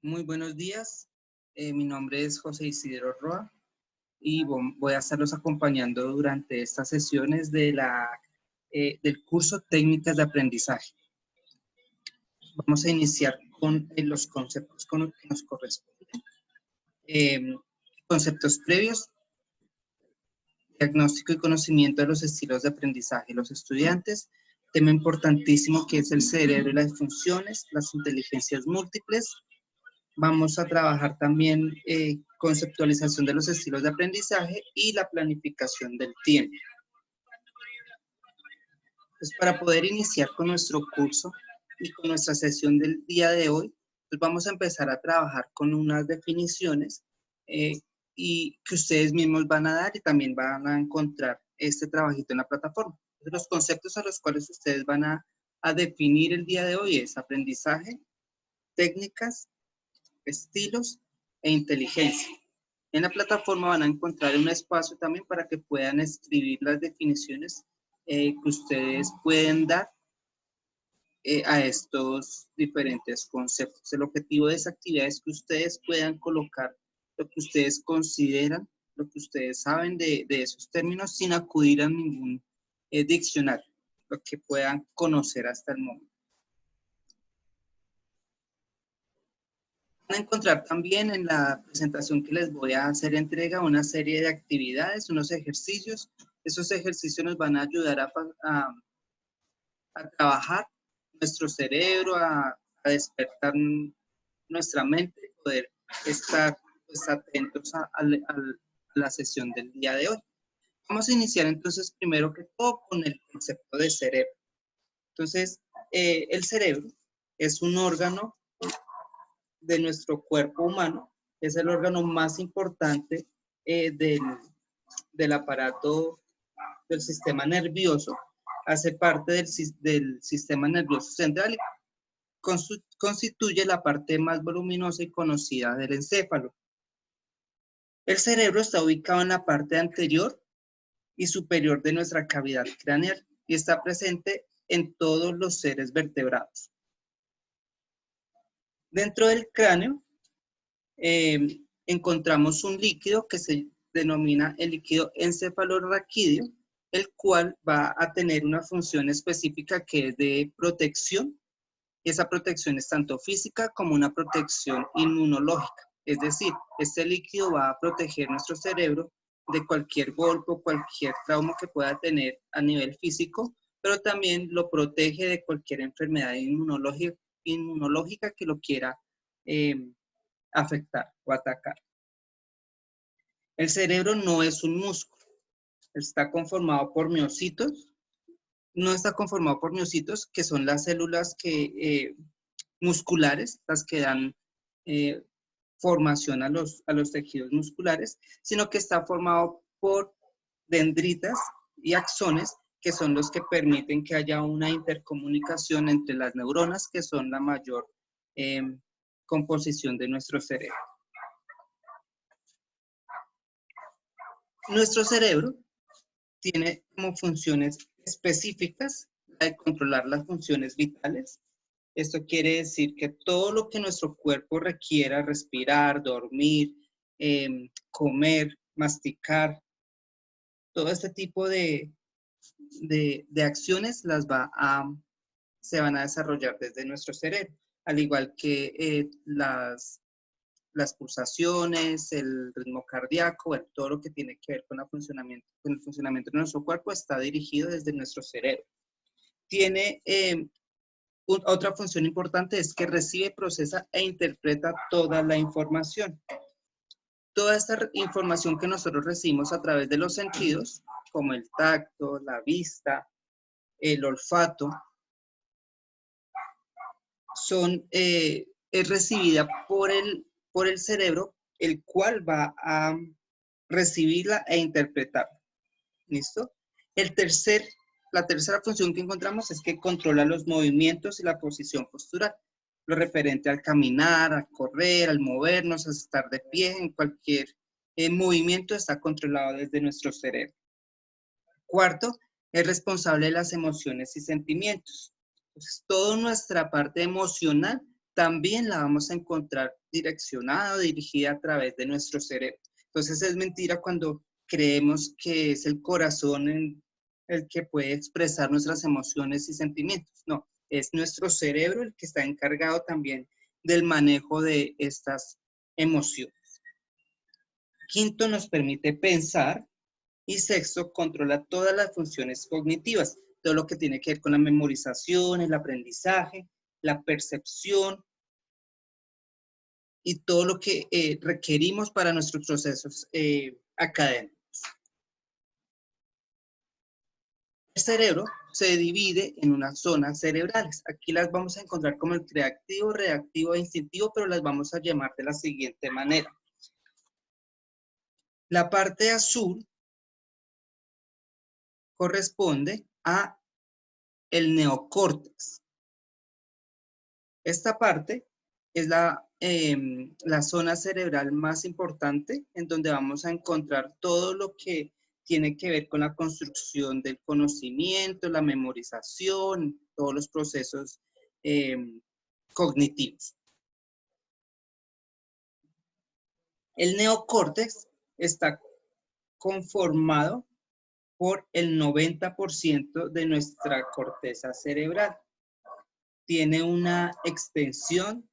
Muy buenos días, mi nombre es José Isidro Roa y voy a estarlos acompañando durante estas sesiones del curso Técnicas de Aprendizaje. Vamos a iniciar con los conceptos con los que nos corresponden. Conceptos previos, diagnóstico y conocimiento de los estilos de aprendizaje de los estudiantes, tema importantísimo que es el cerebro y las funciones, las inteligencias múltiples. Vamos a trabajar también conceptualización de los estilos de aprendizaje y la planificación del tiempo. Pues para poder iniciar con nuestro curso y con nuestra sesión del día de hoy, pues vamos a empezar a trabajar con unas definiciones y que ustedes mismos van a dar y también van a encontrar este trabajito en la plataforma. Entonces, los conceptos a los cuales ustedes van a definir el día de hoy es aprendizaje, técnicas, estilos e inteligencia. En la plataforma van a encontrar un espacio también para que puedan escribir las definiciones que ustedes pueden dar a estos diferentes conceptos. El objetivo de esa actividad es que ustedes puedan colocar lo que ustedes consideran, lo que ustedes saben de esos términos sin acudir a ningún diccionario, lo que puedan conocer hasta el momento. Van a encontrar también en la presentación que les voy a hacer entrega una serie de actividades, unos ejercicios. Esos ejercicios nos van a ayudar a trabajar nuestro cerebro, a despertar nuestra mente y poder estar pues, atentos a la sesión del día de hoy. Vamos a iniciar entonces primero que todo con el concepto de cerebro. Entonces, el cerebro es un órgano de nuestro cuerpo humano, es el órgano más importante del aparato del sistema nervioso, hace parte del sistema nervioso central y constituye la parte más voluminosa y conocida del encéfalo. El cerebro está ubicado en la parte anterior y superior de nuestra cavidad craneal y está presente en todos los seres vertebrados. Dentro del cráneo encontramos un líquido que se denomina el líquido encefalorraquídeo, el cual va a tener una función específica que es de protección. Esa protección es tanto física como una protección inmunológica. Es decir, este líquido va a proteger nuestro cerebro de cualquier golpe o cualquier trauma que pueda tener a nivel físico, pero también lo protege de cualquier enfermedad inmunológica que lo quiera afectar o atacar. El cerebro no es un músculo, está conformado por miocitos. No está conformado por miocitos, que son las células musculares, las que dan formación a los tejidos musculares, sino que está formado por dendritas y axones, que son los que permiten que haya una intercomunicación entre las neuronas, que son la mayor composición de nuestro cerebro. Nuestro cerebro tiene como funciones específicas la de controlar las funciones vitales. Esto quiere decir que todo lo que nuestro cuerpo requiera, respirar, dormir, comer, masticar, todo este tipo de acciones se van a desarrollar desde nuestro cerebro, al igual que las pulsaciones, el ritmo cardíaco, bueno, todo lo que tiene que ver con el funcionamiento de nuestro cuerpo está dirigido desde nuestro cerebro. Tiene otra función importante, es que recibe, procesa e interpreta toda la información. Toda esta información que nosotros recibimos a través de los sentidos, como el tacto, la vista, el olfato, es recibida por el cerebro, el cual va a recibirla e interpretarla. ¿Listo? La tercera función que encontramos es que controla los movimientos y la posición postural. Lo referente al caminar, al correr, al movernos, a estar de pie, en cualquier movimiento está controlado desde nuestro cerebro. Cuarto, es responsable de las emociones y sentimientos. Entonces, toda nuestra parte emocional también la vamos a encontrar direccionada o dirigida a través de nuestro cerebro. Entonces es mentira cuando creemos que es el corazón el que puede expresar nuestras emociones y sentimientos. No, es nuestro cerebro el que está encargado también del manejo de estas emociones. Quinto, nos permite pensar. Y sexto, controla todas las funciones cognitivas, todo lo que tiene que ver con la memorización, el aprendizaje, la percepción y todo lo que requerimos para nuestros procesos académicos. El cerebro se divide en unas zonas cerebrales. Aquí las vamos a encontrar como el creativo, reactivo e instintivo, pero las vamos a llamar de la siguiente manera. La parte azul corresponde a el neocórtex. Esta parte es la zona cerebral más importante en donde vamos a encontrar todo lo que tiene que ver con la construcción del conocimiento, la memorización, todos los procesos cognitivos. El neocórtex está conformado por el 90% de nuestra corteza cerebral. Tiene una extensión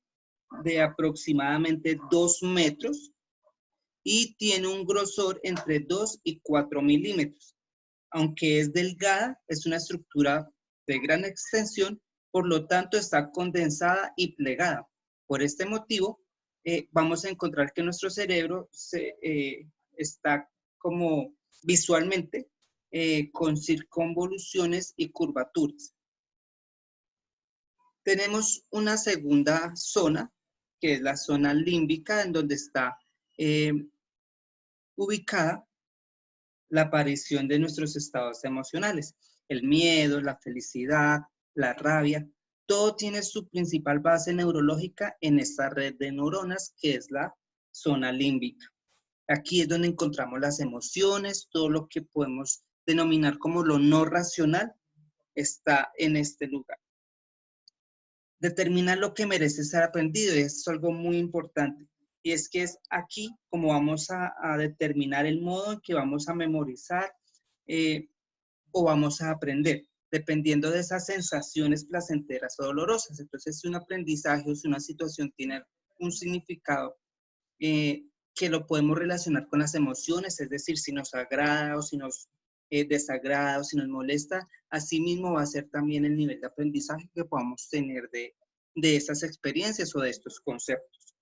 de aproximadamente 2 metros y tiene un grosor entre 2 y 4 milímetros. Aunque es delgada, es una estructura de gran extensión, por lo tanto está condensada y plegada. Por este motivo, vamos a encontrar que nuestro cerebro está como visualmente con circunvoluciones y curvaturas. Tenemos una segunda zona, que es la zona límbica, en donde está ubicada la aparición de nuestros estados emocionales. El miedo, la felicidad, la rabia, todo tiene su principal base neurológica en esta red de neuronas, que es la zona límbica. Aquí es donde encontramos las emociones, todo lo que podemos denominar como lo no racional está en este lugar. Determinar lo que merece ser aprendido, y esto es algo muy importante. Y es que es aquí como vamos a determinar el modo en que vamos a memorizar o vamos a aprender, dependiendo de esas sensaciones placenteras o dolorosas. Entonces, si un aprendizaje o si una situación tiene un significado que lo podemos relacionar con las emociones, es decir, si nos agrada o si nos desagrada o si nos molesta, así mismo va a ser también el nivel de aprendizaje que podamos tener de esas experiencias o de estos conceptos.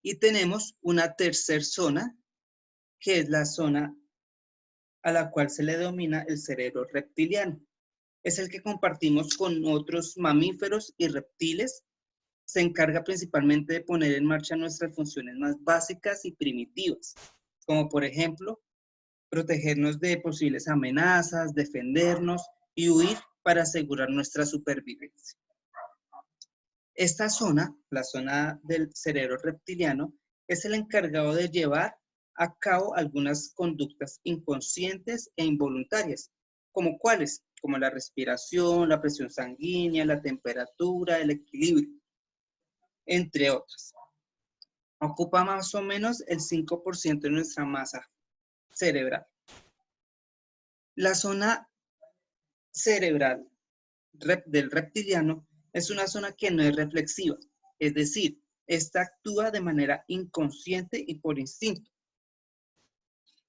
Y tenemos una tercera zona, que es la zona a la cual se le denomina el cerebro reptiliano. Es el que compartimos con otros mamíferos y reptiles. Se encarga principalmente de poner en marcha nuestras funciones más básicas y primitivas, como por ejemplo, protegernos de posibles amenazas, defendernos y huir para asegurar nuestra supervivencia. Esta zona, la zona del cerebro reptiliano, es el encargado de llevar a cabo algunas conductas inconscientes e involuntarias, como cuáles, como la respiración, la presión sanguínea, la temperatura, el equilibrio, entre otras. Ocupa más o menos el 5% de nuestra masa cerebral. La zona cerebral del reptiliano es una zona que no es reflexiva, es decir, esta actúa de manera inconsciente y por instinto.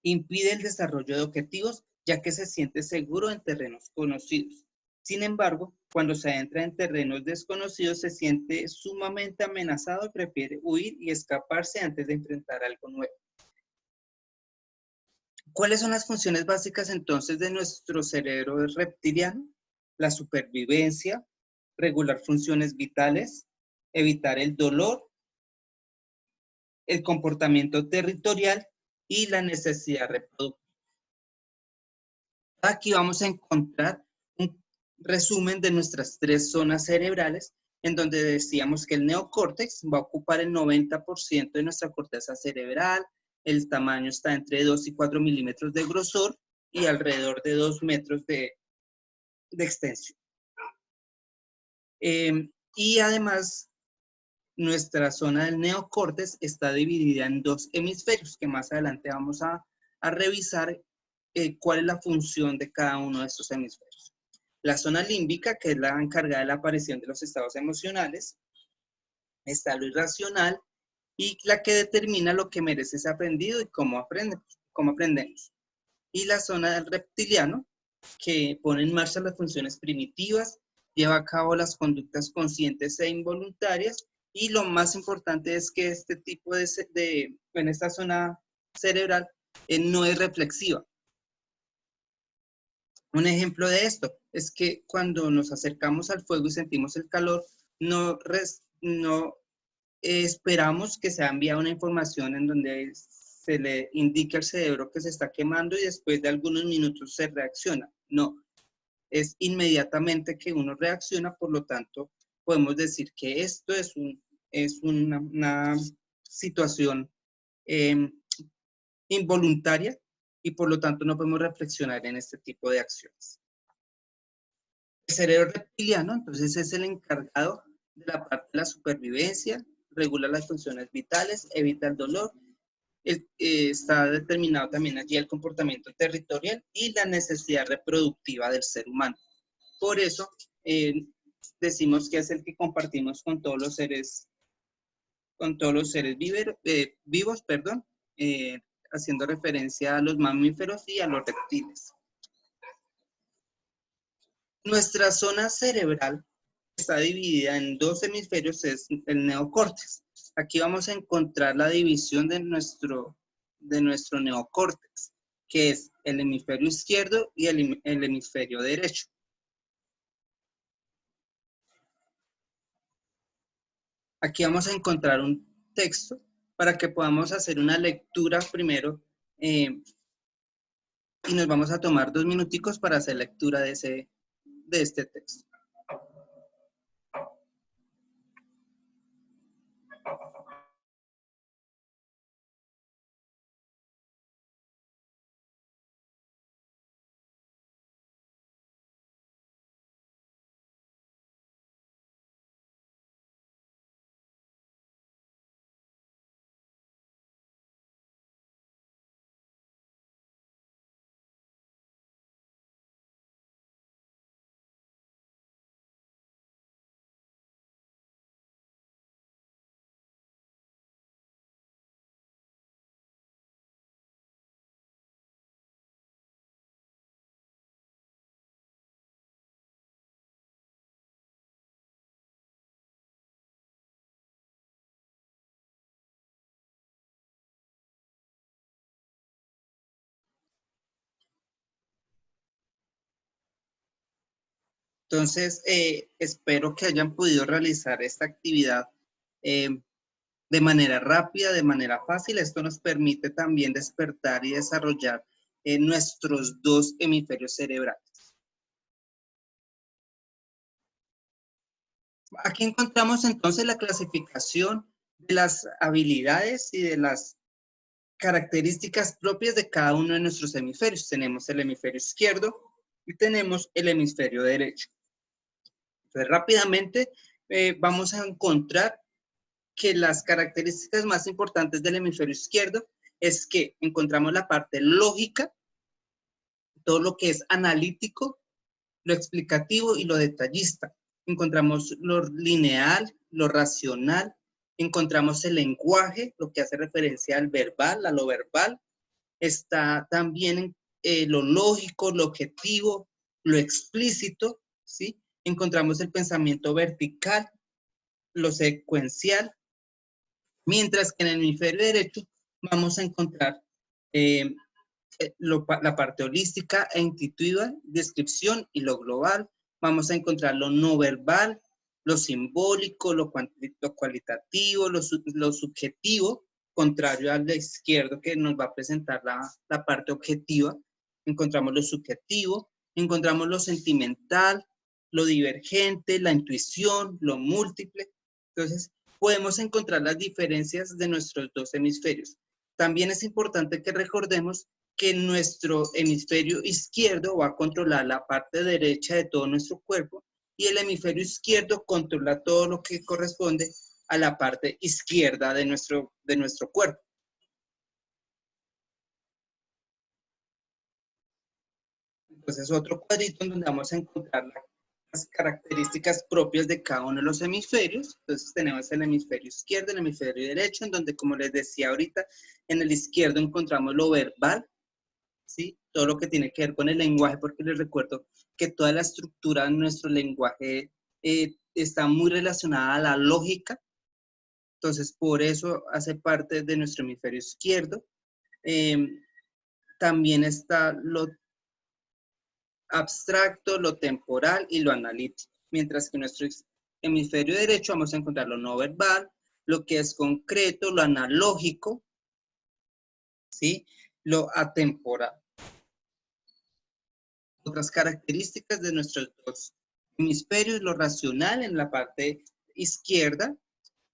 Impide el desarrollo de objetivos, ya que se siente seguro en terrenos conocidos. Sin embargo, cuando se adentra en terrenos desconocidos, se siente sumamente amenazado y prefiere huir y escaparse antes de enfrentar algo nuevo. ¿Cuáles son las funciones básicas entonces de nuestro cerebro reptiliano? La supervivencia, regular funciones vitales, evitar el dolor, el comportamiento territorial y la necesidad reproductiva. Aquí vamos a encontrar un resumen de nuestras tres zonas cerebrales, en donde decíamos que el neocórtex va a ocupar el 90% de nuestra corteza cerebral, el tamaño está entre 2 y 4 milímetros de grosor y alrededor de 2 metros de extensión. Y además nuestra zona del neocórtex está dividida en dos hemisferios, que más adelante vamos a revisar cuál es la función de cada uno de estos hemisferios. La zona límbica, que es la encargada de la aparición de los estados emocionales, está lo irracional, y la que determina lo que merece ser aprendido y cómo aprendemos. Y la zona del reptiliano, que pone en marcha las funciones primitivas, lleva a cabo las conductas conscientes e involuntarias, y lo más importante es que este tipo en esta zona cerebral no es reflexiva. Un ejemplo de esto es que cuando nos acercamos al fuego y sentimos el calor, no esperamos que se envíe una información en donde se le indica al cerebro que se está quemando y después de algunos minutos se reacciona. No, es inmediatamente que uno reacciona, por lo tanto, podemos decir que esto es una situación involuntaria y por lo tanto no podemos reflexionar en este tipo de acciones. El cerebro reptiliano, entonces, es el encargado de la parte de la supervivencia, regula las funciones vitales, evita el dolor. Está determinado también allí el comportamiento territorial y la necesidad reproductiva del ser humano. Por eso decimos que es el que compartimos con todos los seres vivos, haciendo referencia a los mamíferos y a los reptiles. Nuestra zona cerebral está dividida en dos hemisferios, es el neocórtex. Aquí vamos a encontrar la división de nuestro neocórtex, que es el hemisferio izquierdo y el hemisferio derecho. Aquí vamos a encontrar un texto para que podamos hacer una lectura primero y nos vamos a tomar 2 minuticos para hacer lectura de este texto. Entonces, espero que hayan podido realizar esta actividad de manera rápida, de manera fácil. Esto nos permite también despertar y desarrollar nuestros dos hemisferios cerebrales. Aquí encontramos entonces la clasificación de las habilidades y de las características propias de cada uno de nuestros hemisferios. Tenemos el hemisferio izquierdo y tenemos el hemisferio derecho. Entonces, rápidamente vamos a encontrar que las características más importantes del hemisferio izquierdo es que encontramos la parte lógica, todo lo que es analítico, lo explicativo y lo detallista. Encontramos lo lineal, lo racional, encontramos el lenguaje, lo que hace referencia al verbal, a lo verbal. Está también lo lógico, lo objetivo, lo explícito, ¿sí? Encontramos el pensamiento vertical, lo secuencial, mientras que en el hemisferio derecho vamos a encontrar la parte holística e intuitiva, descripción y lo global. Vamos a encontrar lo no verbal, lo simbólico, lo cualitativo, lo subjetivo, contrario al izquierdo que nos va a presentar la parte objetiva. Encontramos lo subjetivo, encontramos lo sentimental, lo divergente, la intuición, lo múltiple. Entonces, podemos encontrar las diferencias de nuestros dos hemisferios. También es importante que recordemos que nuestro hemisferio izquierdo va a controlar la parte derecha de todo nuestro cuerpo y el hemisferio izquierdo controla todo lo que corresponde a la parte izquierda de nuestro cuerpo. Entonces, otro cuadrito en donde vamos a encontrar las características propias de cada uno de los hemisferios. Entonces, tenemos el hemisferio izquierdo, el hemisferio derecho, en donde, como les decía ahorita, en el izquierdo encontramos lo verbal, ¿sí? Todo lo que tiene que ver con el lenguaje, porque les recuerdo que toda la estructura de nuestro lenguaje está muy relacionada a la lógica. Entonces, por eso hace parte de nuestro hemisferio izquierdo. También está lo abstracto, lo temporal y lo analítico. Mientras que en nuestro hemisferio derecho vamos a encontrar lo no verbal, lo que es concreto, lo analógico, ¿sí? Lo atemporal. Otras características de nuestros dos hemisferios, lo racional en la parte izquierda,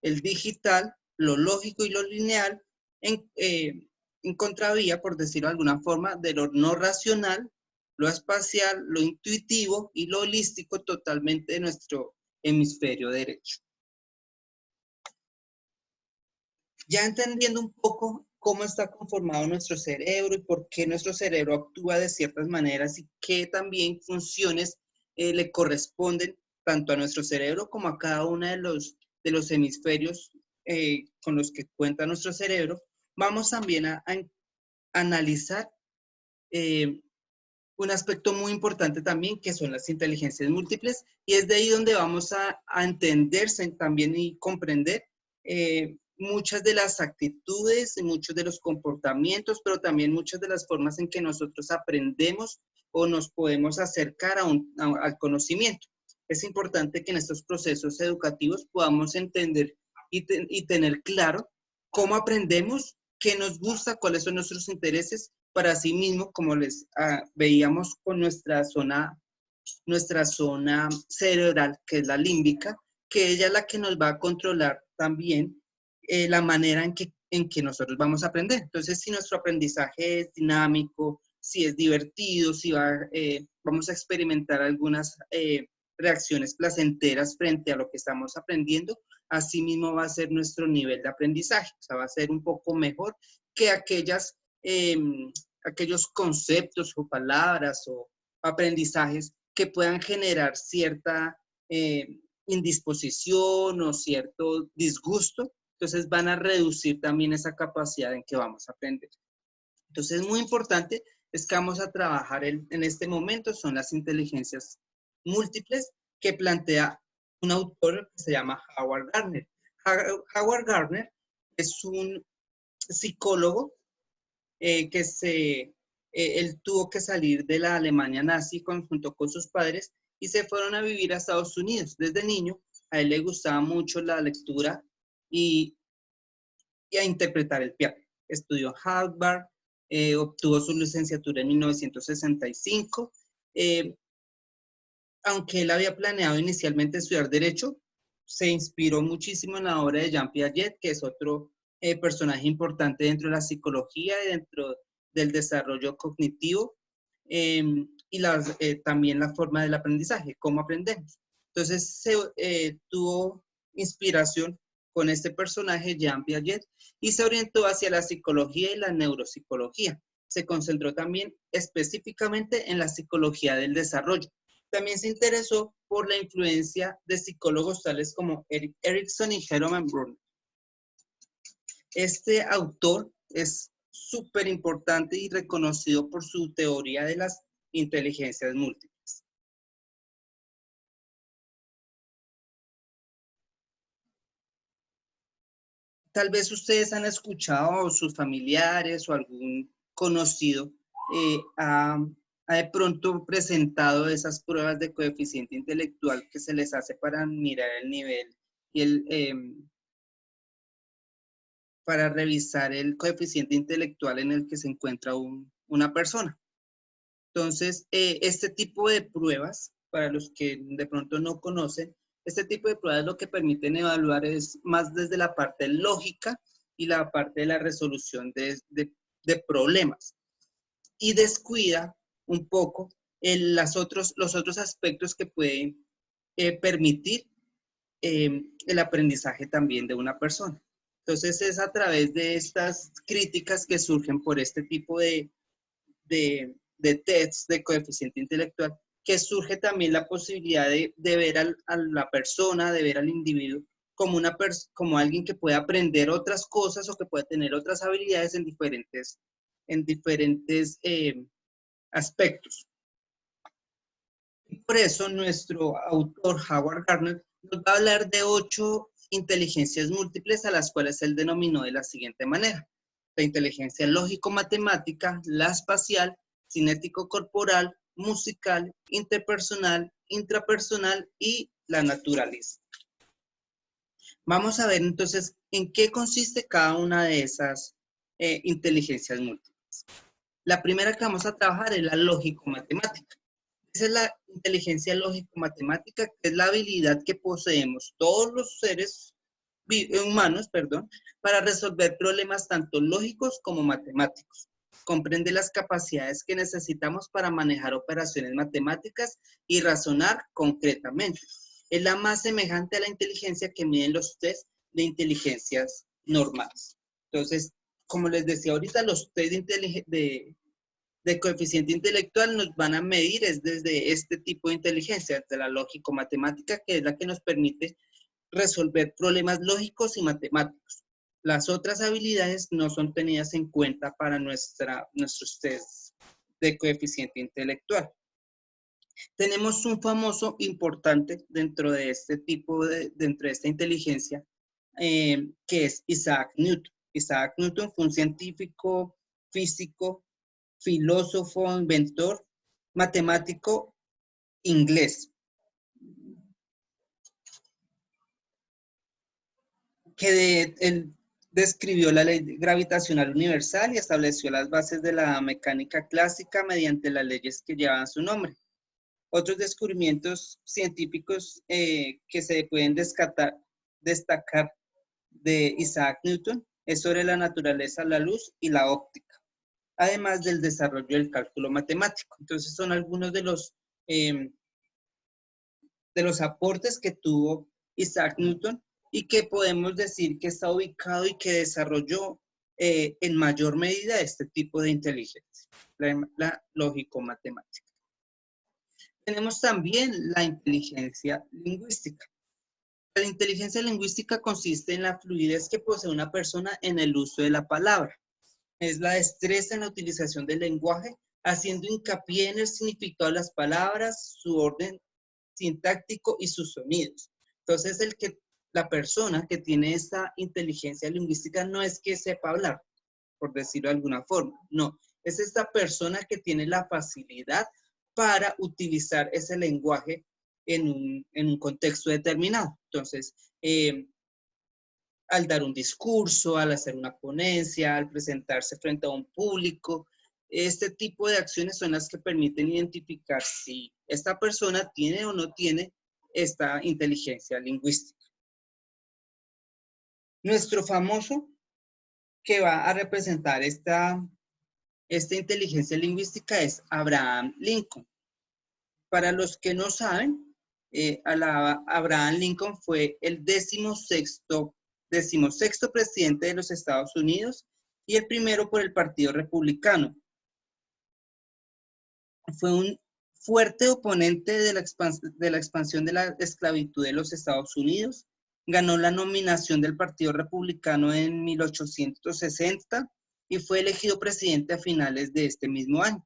el digital, lo lógico y lo lineal, en contravía, por decirlo de alguna forma, de lo no racional, lo espacial, lo intuitivo y lo holístico totalmente de nuestro hemisferio derecho. Ya entendiendo un poco cómo está conformado nuestro cerebro y por qué nuestro cerebro actúa de ciertas maneras y qué también funciones le corresponden tanto a nuestro cerebro como a cada uno de los hemisferios con los que cuenta nuestro cerebro, vamos también a analizar un aspecto muy importante también, que son las inteligencias múltiples, y es de ahí donde vamos a entenderse también y comprender muchas de las actitudes y muchos de los comportamientos, pero también muchas de las formas en que nosotros aprendemos o nos podemos acercar al conocimiento. Es importante que en estos procesos educativos podamos entender y tener claro cómo aprendemos, qué nos gusta, cuáles son nuestros intereses, para sí mismo, como les veíamos con nuestra zona cerebral, que es la límbica, que ella es la que nos va a controlar también la manera en que nosotros vamos a aprender. Entonces, si nuestro aprendizaje es dinámico, si es divertido, si vamos a experimentar algunas reacciones placenteras frente a lo que estamos aprendiendo, así mismo va a ser nuestro nivel de aprendizaje. O sea, va a ser un poco mejor que aquellos conceptos o palabras o aprendizajes que puedan generar cierta indisposición o cierto disgusto. Entonces van a reducir también esa capacidad en que vamos a aprender. Entonces es muy importante, es que vamos a trabajar en este momento, son las inteligencias múltiples que plantea un autor que se llama Howard Gardner. Howard Gardner es un psicólogo él tuvo que salir de la Alemania nazi junto con sus padres y se fueron a vivir a Estados Unidos. Desde niño a él le gustaba mucho la lectura y a interpretar el piano. Estudió en Harvard, obtuvo su licenciatura en 1965. Aunque él había planeado inicialmente estudiar Derecho, se inspiró muchísimo en la obra de Jean Piaget, que es otro personaje importante dentro de la psicología y dentro del desarrollo cognitivo y también la forma del aprendizaje, cómo aprendemos. Entonces tuvo inspiración con este personaje, Jean Piaget, y se orientó hacia la psicología y la neuropsicología. Se concentró también específicamente en la psicología del desarrollo. También se interesó por la influencia de psicólogos tales como Erik Erikson y Hermann Brunner. Este autor es súper importante y reconocido por su teoría de las inteligencias múltiples. Tal vez ustedes han escuchado, o sus familiares o algún conocido ha de pronto presentado esas pruebas de coeficiente intelectual que se les hace para mirar el nivel y para revisar el coeficiente intelectual en el que se encuentra una persona. Entonces, este tipo de pruebas, para los que de pronto no conocen, este tipo de pruebas lo que permiten evaluar es más desde la parte lógica y la parte de la resolución de problemas. Y descuida un poco los otros aspectos que pueden permitir el aprendizaje también de una persona. Entonces es a través de estas críticas que surgen por este tipo de tests de coeficiente intelectual, que surge también la posibilidad de ver a la persona, de ver al individuo como, como alguien que puede aprender otras cosas o que puede tener otras habilidades en diferentes aspectos. Y por eso nuestro autor, Howard Gardner, nos va a hablar de 8 inteligencias múltiples a las cuales él denominó de la siguiente manera: la inteligencia lógico-matemática, la espacial, cinético-corporal, musical, interpersonal, intrapersonal y la naturalista. Vamos a ver entonces en qué consiste cada una de esas inteligencias múltiples. La primera que vamos a trabajar es la lógico-matemática. Esa es la inteligencia lógico-matemática, que es la habilidad que poseemos todos los seres humanos, para resolver problemas tanto lógicos como matemáticos. Comprende las capacidades que necesitamos para manejar operaciones matemáticas y razonar concretamente. Es la más semejante a la inteligencia que miden los test de inteligencias normales. Entonces, como les decía ahorita, los test de coeficiente intelectual nos van a medir es desde este tipo de inteligencia, de la lógico-matemática, que es la que nos permite resolver problemas lógicos y matemáticos. Las otras habilidades no son tenidas en cuenta para nuestros tests de coeficiente intelectual. Tenemos un famoso importante dentro de este tipo dentro de esta inteligencia, que es Isaac Newton. Isaac Newton fue un científico, físico, filósofo, inventor, matemático inglés, que él describió la ley gravitacional universal y estableció las bases de la mecánica clásica mediante las leyes que llevan su nombre. Otros descubrimientos científicos que se pueden destacar de Isaac Newton es sobre la naturaleza, la luz y la óptica, además del desarrollo del cálculo matemático. Entonces son algunos de los aportes que tuvo Isaac Newton y que podemos decir que está ubicado y que desarrolló en mayor medida este tipo de inteligencia, la lógico-matemática. Tenemos también la inteligencia lingüística. La inteligencia lingüística consiste en la fluidez que posee una persona en el uso de la palabra. Es la destreza en la utilización del lenguaje, haciendo hincapié en el significado de las palabras, su orden sintáctico y sus sonidos. Entonces, la persona que tiene esta inteligencia lingüística no es que sepa hablar, por decirlo de alguna forma, no. Es esta persona que tiene la facilidad para utilizar ese lenguaje en un contexto determinado. Entonces, al dar un discurso, al hacer una ponencia, al presentarse frente a un público, este tipo de acciones son las que permiten identificar si esta persona tiene o no tiene esta inteligencia lingüística. Nuestro famoso que va a representar esta inteligencia lingüística es Abraham Lincoln. Para los que no saben, Abraham Lincoln fue el 16º presidente de los Estados Unidos y el primero por el Partido Republicano. Fue un fuerte oponente de la expansión de la esclavitud de los Estados Unidos. Ganó la nominación del Partido Republicano en 1860 y fue elegido presidente a finales de este mismo año.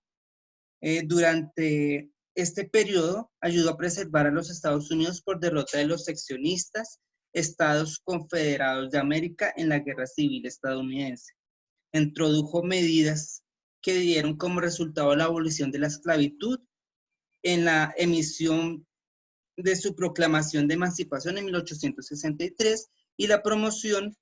Durante este periodo ayudó a preservar a los Estados Unidos por derrota de los seccionistas, Estados Confederados de América en la Guerra Civil estadounidense. Introdujo medidas que dieron como resultado la abolición de la esclavitud en la emisión de su proclamación de emancipación en 1863 y la promoción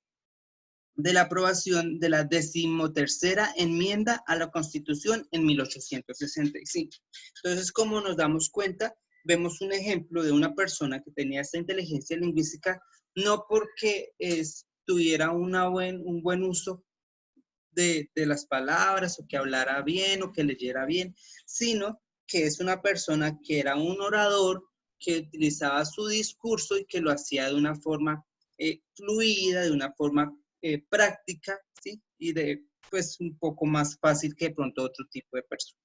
de la aprobación de la 13ª enmienda a la Constitución en 1865. Entonces, como nos damos cuenta, vemos un ejemplo de una persona que tenía esta inteligencia lingüística, no porque tuviera un buen uso de las palabras, o que hablara bien, o que leyera bien, sino que es una persona que era un orador, que utilizaba su discurso y que lo hacía de una forma fluida, de una forma práctica, ¿sí? Y pues un poco más fácil que de pronto otro tipo de personas.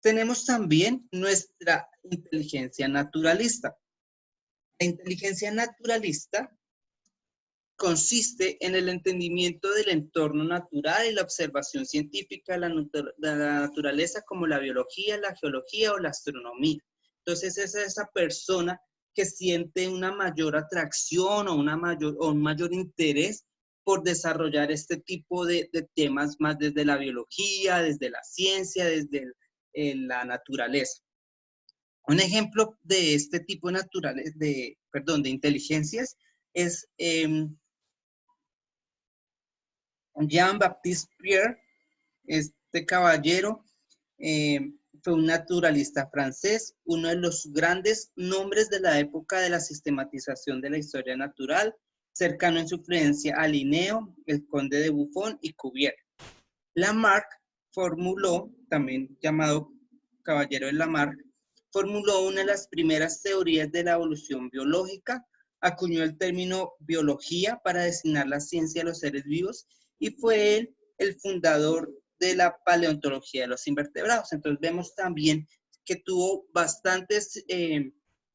Tenemos también nuestra inteligencia naturalista. La inteligencia naturalista consiste en el entendimiento del entorno natural y la observación científica de la naturaleza, como la biología, la geología o la astronomía. Entonces es esa persona que siente una mayor atracción o un mayor interés por desarrollar este tipo de temas más desde la biología, desde la ciencia, desde la naturaleza. Un ejemplo de este tipo de inteligencias es Jean-Baptiste Pierre. Este caballero fue un naturalista francés, uno de los grandes nombres de la época de la sistematización de la historia natural, cercano en su influencia a Linneo, el conde de Buffon y Cuvier. Lamarck formuló, también llamado caballero de Lamarck, formuló una de las primeras teorías de la evolución biológica, acuñó el término biología para designar la ciencia de los seres vivos y fue él el fundador de la paleontología de los invertebrados. Entonces vemos también que tuvo bastantes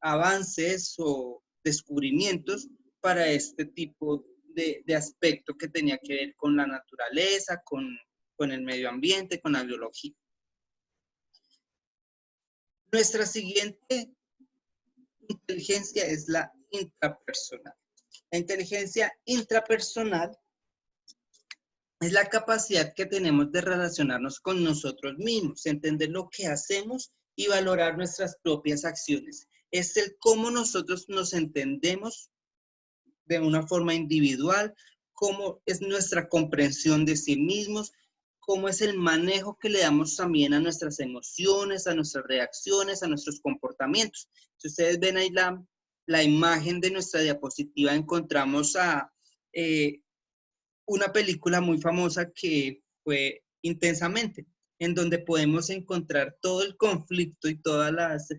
avances o descubrimientos para este tipo de aspecto que tenía que ver con la naturaleza, con el medio ambiente, con la biología. Nuestra siguiente inteligencia es la intrapersonal. La inteligencia intrapersonal es la capacidad que tenemos de relacionarnos con nosotros mismos, entender lo que hacemos y valorar nuestras propias acciones. Es el cómo nosotros nos entendemos de una forma individual, cómo es nuestra comprensión de sí mismos, cómo es el manejo que le damos también a nuestras emociones, a nuestras reacciones, a nuestros comportamientos. Si ustedes ven ahí la imagen de nuestra diapositiva, encontramos una película muy famosa que fue Intensamente, en donde podemos encontrar todo el conflicto y todas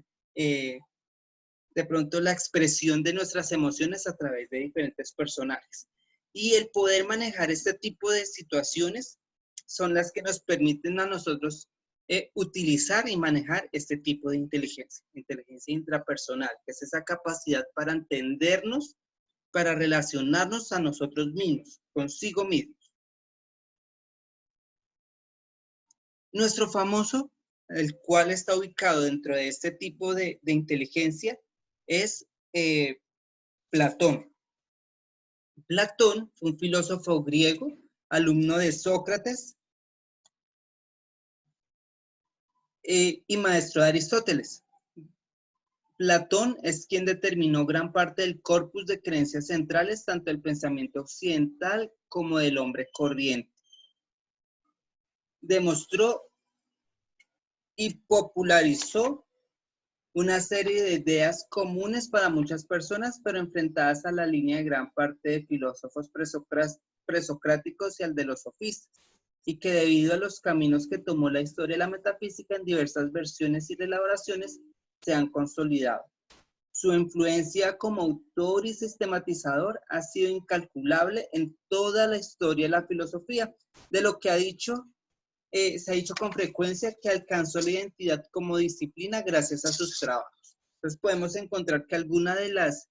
de pronto la expresión de nuestras emociones a través de diferentes personajes. Y el poder manejar este tipo de situaciones son las que nos permiten a nosotros utilizar y manejar este tipo de inteligencia intrapersonal, que es esa capacidad para entendernos, para relacionarnos a nosotros mismos, consigo mismos. Nuestro famoso, el cual está ubicado dentro de este tipo de inteligencia, es Platón. Platón fue un filósofo griego, alumno de Sócrates y maestro de Aristóteles. Platón es quien determinó gran parte del corpus de creencias centrales, tanto del pensamiento occidental como del hombre corriente. Demostró y popularizó una serie de ideas comunes para muchas personas, pero enfrentadas a la línea de gran parte de filósofos presocráticos y al de los sofistas, y que debido a los caminos que tomó la historia de la metafísica en diversas versiones y elaboraciones, se han consolidado. Su influencia como autor y sistematizador ha sido incalculable en toda la historia de la filosofía, de lo que se ha dicho con frecuencia que alcanzó la identidad como disciplina gracias a sus trabajos. Entonces podemos encontrar que algunas de las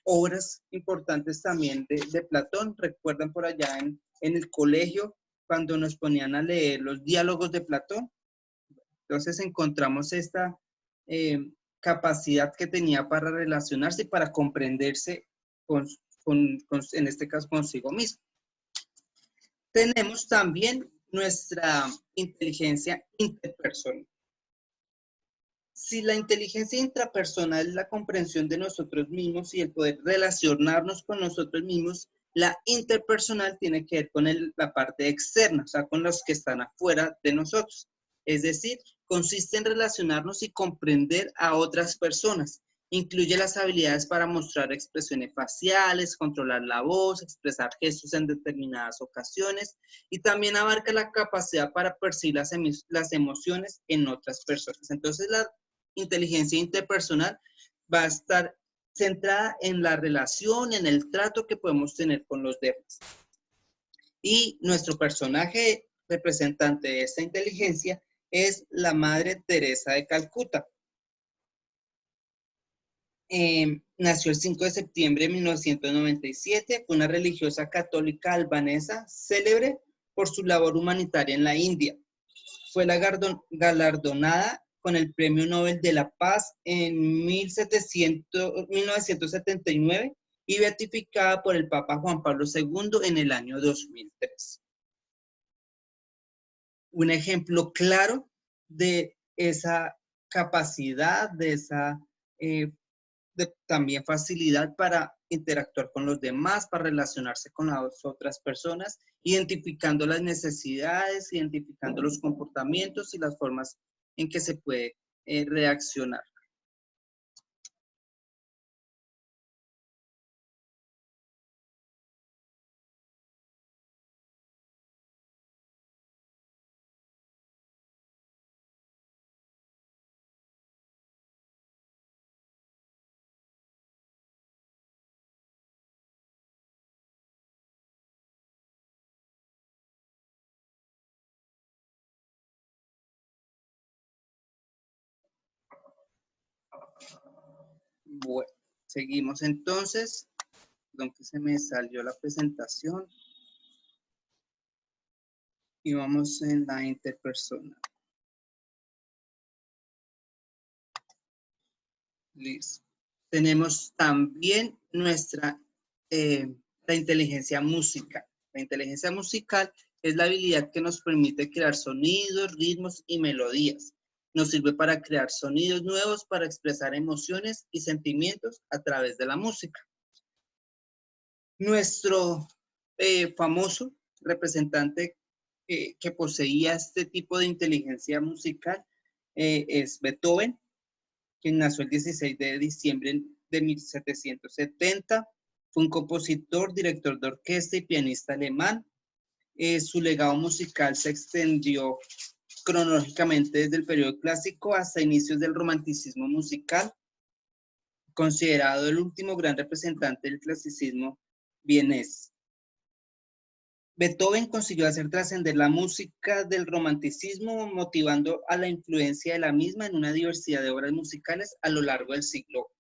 obras importantes también de Platón, recuerdan por allá en el colegio, cuando nos ponían a leer los diálogos de Platón. Entonces encontramos esta capacidad que tenía para relacionarse y para comprenderse en este caso consigo mismo. Tenemos también nuestra inteligencia interpersonal. Si la inteligencia intrapersonal es la comprensión de nosotros mismos y el poder relacionarnos con nosotros mismos, la interpersonal tiene que ver con la parte externa, o sea, con los que están afuera de nosotros. Es decir, consiste en relacionarnos y comprender a otras personas. Incluye las habilidades para mostrar expresiones faciales, controlar la voz, expresar gestos en determinadas ocasiones y también abarca la capacidad para percibir las emociones en otras personas. Entonces, inteligencia interpersonal va a estar centrada en la relación, en el trato que podemos tener con los demás. Y nuestro personaje representante de esta inteligencia es la Madre Teresa de Calcuta. Nació el 5 de septiembre de 1997, fue una religiosa católica albanesa célebre por su labor humanitaria en la India. Fue galardonada con el Premio Nobel de la Paz en 1979 y beatificada por el Papa Juan Pablo II en el año 2003. Un ejemplo claro de esa capacidad, de esa también facilidad para interactuar con los demás, para relacionarse con las otras personas, identificando las necesidades, identificando los comportamientos y las formas en que se puede reaccionar. Bueno, seguimos entonces. Perdón que se me salió la presentación. Y vamos en la interpersonal. Listo. Tenemos también la inteligencia musical. La inteligencia musical es la habilidad que nos permite crear sonidos, ritmos y melodías. Nos sirve para crear sonidos nuevos, para expresar emociones y sentimientos a través de la música. Nuestro famoso representante que poseía este tipo de inteligencia musical es Beethoven, quien nació el 16 de diciembre de 1770. Fue un compositor, director de orquesta y pianista alemán. Su legado musical se extendió cronológicamente desde el periodo clásico hasta inicios del romanticismo musical, considerado el último gran representante del clasicismo vienés. Beethoven consiguió hacer trascender la música del romanticismo, motivando a la influencia de la misma en una diversidad de obras musicales a lo largo del siglo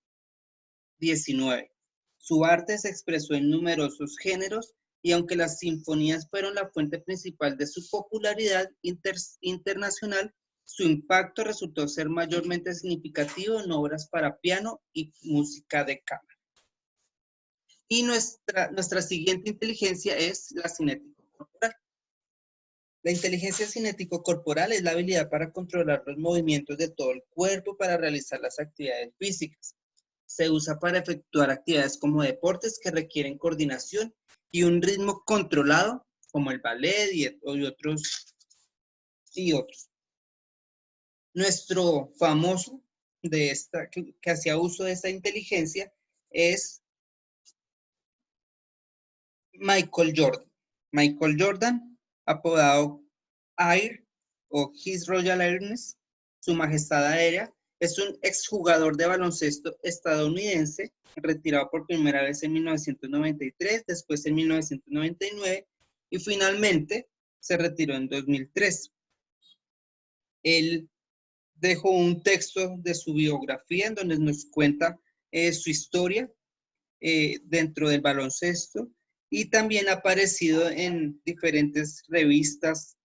XIX. Su arte se expresó en numerosos géneros y aunque las sinfonías fueron la fuente principal de su popularidad internacional, su impacto resultó ser mayormente significativo en obras para piano y música de cámara. Y nuestra siguiente inteligencia es la cinético-corporal. La inteligencia cinético-corporal es la habilidad para controlar los movimientos de todo el cuerpo para realizar las actividades físicas. Se usa para efectuar actividades como deportes que requieren coordinación y un ritmo controlado, como el ballet y otros. Nuestro famoso que hacía uso de esta inteligencia es Michael Jordan. Michael Jordan, apodado Air o His Royal Airness, Su Majestad Aérea, es un exjugador de baloncesto estadounidense, retirado por primera vez en 1993, después en 1999 y finalmente se retiró en 2003. Él dejó un texto de su biografía en donde nos cuenta su historia dentro del baloncesto y también ha aparecido en diferentes revistas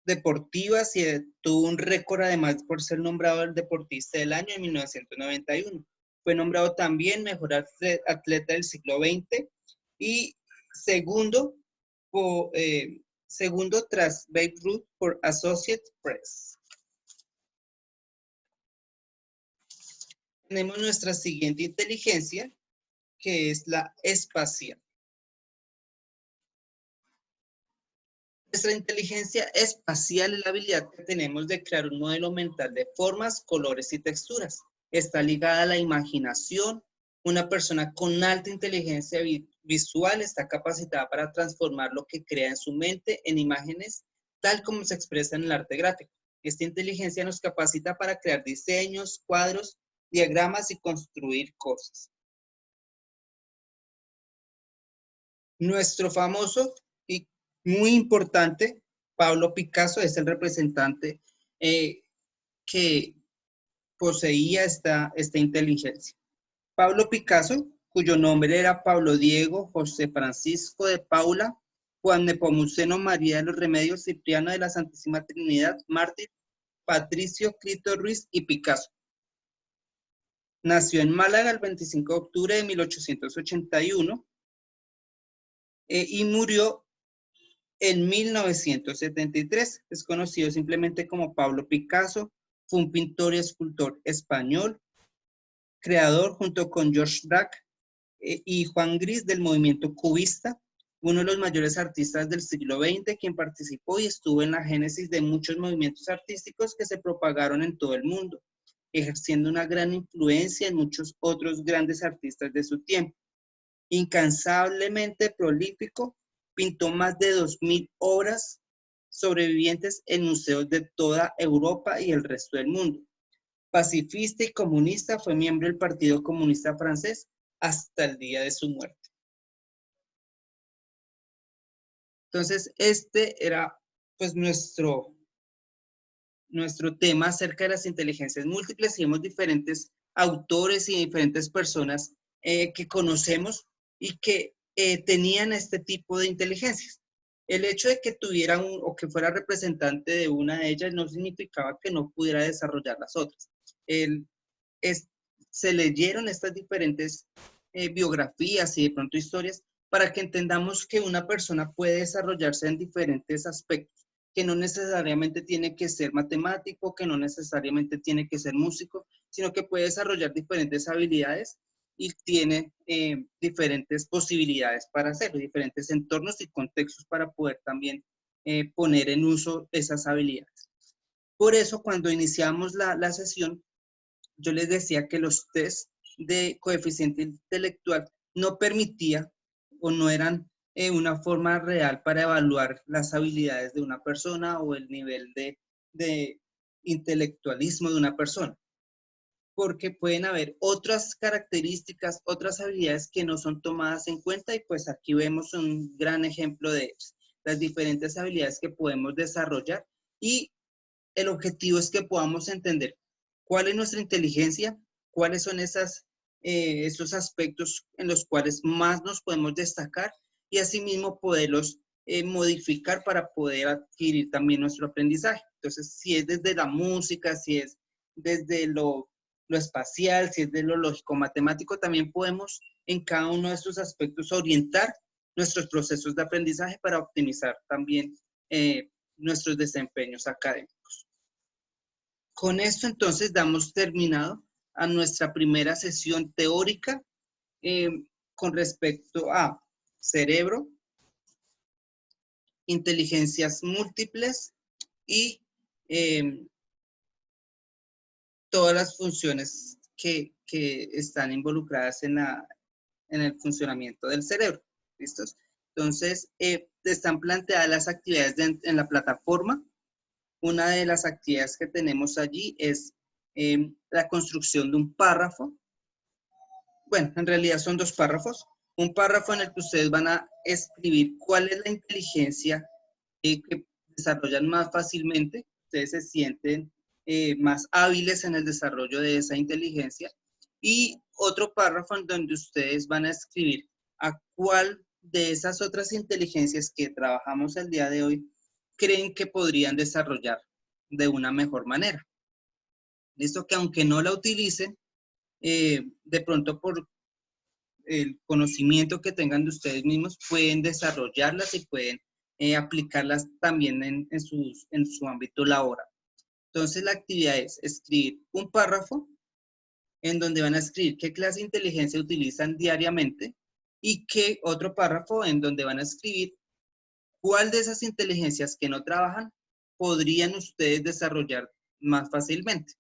deportivas y tuvo un récord además por ser nombrado el deportista del año en 1991. Fue nombrado también mejor atleta del siglo XX y segundo tras Babe Ruth por Associated Press. Tenemos nuestra siguiente inteligencia, que es la espacial. Nuestra inteligencia espacial es la habilidad que tenemos de crear un modelo mental de formas, colores y texturas. Está ligada a la imaginación. Una persona con alta inteligencia visual está capacitada para transformar lo que crea en su mente en imágenes, tal como se expresa en el arte gráfico. Esta inteligencia nos capacita para crear diseños, cuadros, diagramas y construir cosas. Nuestro famoso y muy importante Pablo Picasso es el representante que poseía esta inteligencia. Pablo Picasso, cuyo nombre era Pablo Diego José Francisco de Paula, Juan Nepomuceno María de los Remedios, Cipriano de la Santísima Trinidad, mártir, Patricio Clito Ruiz y Picasso. Nació en Málaga el 25 de octubre de 1881 y murió en 1973. Es conocido simplemente como Pablo Picasso. Fue un pintor y escultor español, creador junto con Georges Braque y Juan Gris del movimiento cubista, uno de los mayores artistas del siglo XX, quien participó y estuvo en la génesis de muchos movimientos artísticos que se propagaron en todo el mundo, ejerciendo una gran influencia en muchos otros grandes artistas de su tiempo. Incansablemente prolífico, pintó más de 2000 obras sobrevivientes en museos de toda Europa y el resto del mundo. Pacifista y comunista, fue miembro del Partido Comunista Francés hasta el día de su muerte. Entonces, este era pues nuestro tema acerca de las inteligencias múltiples, y vemos diferentes autores y diferentes personas que conocemos y que tenían este tipo de inteligencias. El hecho de que tuviera o que fuera representante de una de ellas no significaba que no pudiera desarrollar las otras. Se leyeron estas diferentes biografías y de pronto historias para que entendamos que una persona puede desarrollarse en diferentes aspectos, que no necesariamente tiene que ser matemático, que no necesariamente tiene que ser músico, sino que puede desarrollar diferentes habilidades y tiene diferentes posibilidades para hacerlo, diferentes entornos y contextos para poder también poner en uso esas habilidades. Por eso, cuando iniciamos la sesión, yo les decía que los test de coeficiente intelectual no permitía o no eran una forma real para evaluar las habilidades de una persona o el nivel de intelectualismo de una persona, porque pueden haber otras características, otras habilidades que no son tomadas en cuenta, y pues aquí vemos un gran ejemplo de ellas, las diferentes habilidades que podemos desarrollar, y el objetivo es que podamos entender cuál es nuestra inteligencia, cuáles son esos aspectos en los cuales más nos podemos destacar, y asimismo poderlos modificar para poder adquirir también nuestro aprendizaje. Entonces, si es desde la música, si es desde lo espacial, si es de lo lógico-matemático, también podemos en cada uno de estos aspectos orientar nuestros procesos de aprendizaje para optimizar también nuestros desempeños académicos. Con esto entonces damos terminado a nuestra primera sesión teórica con respecto a cerebro, inteligencias múltiples y todas las funciones que están involucradas en el funcionamiento del cerebro. ¿Listos? Entonces, están planteadas las actividades en la plataforma. Una de las actividades que tenemos allí es la construcción de un párrafo. Bueno, en realidad son dos párrafos. Un párrafo en el que ustedes van a escribir cuál es la inteligencia que desarrollan más fácilmente. Ustedes se sienten más hábiles en el desarrollo de esa inteligencia. Y otro párrafo en donde ustedes van a escribir a cuál de esas otras inteligencias que trabajamos el día de hoy creen que podrían desarrollar de una mejor manera. Listo, que aunque no la utilicen, de pronto por el conocimiento que tengan de ustedes mismos, pueden desarrollarlas y pueden aplicarlas también en su ámbito laboral. Entonces, la actividad es escribir un párrafo en donde van a escribir qué clase de inteligencia utilizan diariamente, y qué otro párrafo en donde van a escribir cuál de esas inteligencias que no trabajan podrían ustedes desarrollar más fácilmente.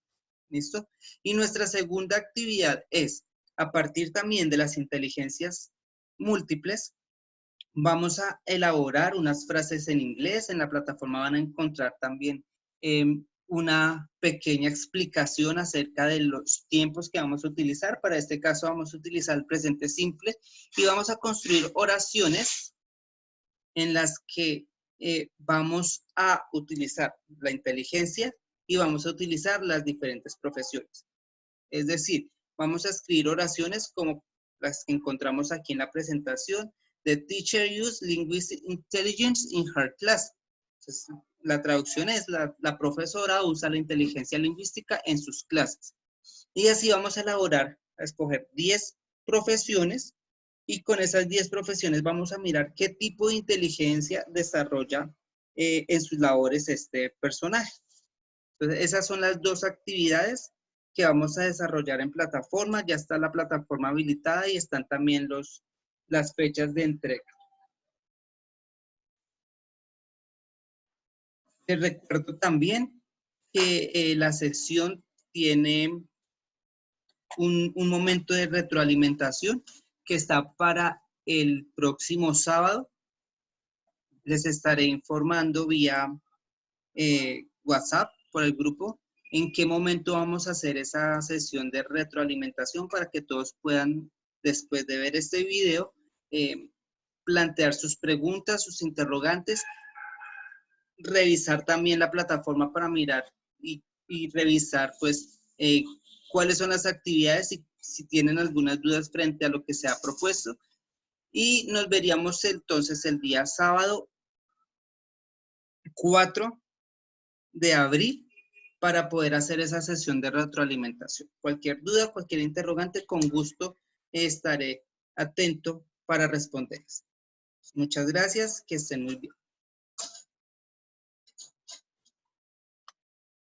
¿Listo? Y nuestra segunda actividad es, a partir también de las inteligencias múltiples, vamos a elaborar unas frases en inglés. En la plataforma van a encontrar también una pequeña explicación acerca de los tiempos que vamos a utilizar. Para este caso vamos a utilizar el presente simple y vamos a construir oraciones en las que vamos a utilizar la inteligencia y vamos a utilizar las diferentes profesiones. Es decir, vamos a escribir oraciones como las que encontramos aquí en la presentación. The teacher used linguistic intelligence in her class. Entonces, la traducción es, la profesora usa la inteligencia lingüística en sus clases. Y así vamos a elaborar, a escoger 10 profesiones y con esas 10 profesiones vamos a mirar qué tipo de inteligencia desarrolla en sus labores este personaje. Entonces, esas son las dos actividades que vamos a desarrollar en plataforma. Ya está la plataforma habilitada y están también las fechas de entrega. Les recuerdo también que la sesión tiene un momento de retroalimentación que está para el próximo sábado. Les estaré informando vía WhatsApp por el grupo en qué momento vamos a hacer esa sesión de retroalimentación para que todos puedan, después de ver este video, plantear sus preguntas, sus interrogantes, revisar también la plataforma para mirar y revisar pues cuáles son las actividades y si tienen algunas dudas frente a lo que se ha propuesto. Y nos veríamos entonces el día sábado 4 de abril para poder hacer esa sesión de retroalimentación. Cualquier duda, cualquier interrogante, con gusto estaré atento para responderles. Muchas gracias, que estén muy bien.